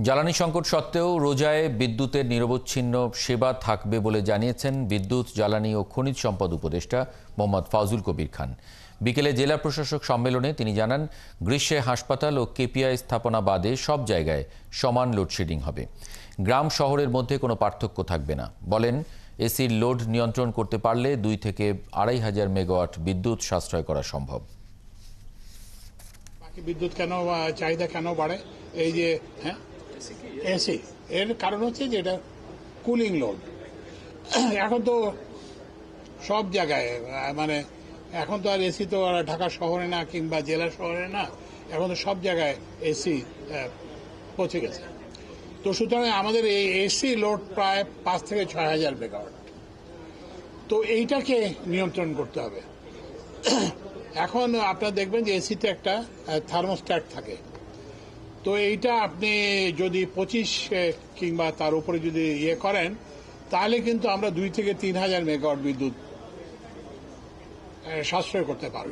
জ্বালানি সংকট সত্ত্বেও রোজায় বিদ্যুতের নিরবচ্ছিন্ন সেবা থাকবে বলে জানিয়েছেন বিদ্যুৎ, জ্বালানি ও খনিজ সম্পদ উপদেষ্টা মোহাম্মদ ফাউজুল কবির খান। বিকেলে জেলা প্রশাসক সম্মেলনে তিনি জানান, গ্রীষ্মে হাসপাতাল ও কেপিআই স্থাপনা বাদে সব জায়গায় সমান লোডশেডিং হবে। গ্রাম শহরের মধ্যে কোনো পার্থক্য থাকবে না। বলেন, এসির লোড নিয়ন্ত্রণ করতে পারলে 2 থেকে 2,500 মেগাওয়াট বিদ্যুৎ সাশ্রয় করা সম্ভব। বিদ্যুৎ কেন চাহিদা কেন বাড়ে? এই যে এসি, এর কারণ হচ্ছে যে এটা কুলিং লোড। এখন তো সব জায়গায় মানে এখন তো আর এসি তো আর ঢাকা শহরে না কিংবা জেলা শহরে না, এখন তো সব জায়গায় এসি পৌঁছে গেছে। তো সুতরাং আমাদের এই এসি লোড প্রায় 5 থেকে 6,000 মেগাওয়াট। তো এইটাকে নিয়ন্ত্রণ করতে হবে। এখন আপনারা দেখবেন যে এসিতে একটা থার্মোস্ট্যাট থাকে। তো এইটা আপনি যদি 25 কিংবা তার উপরে যদি করেন, তাহলে কিন্তু আমরা 2 থেকে 3,000 মেগাওয়াট বিদ্যুৎ সাশ্রয় করতে পারব।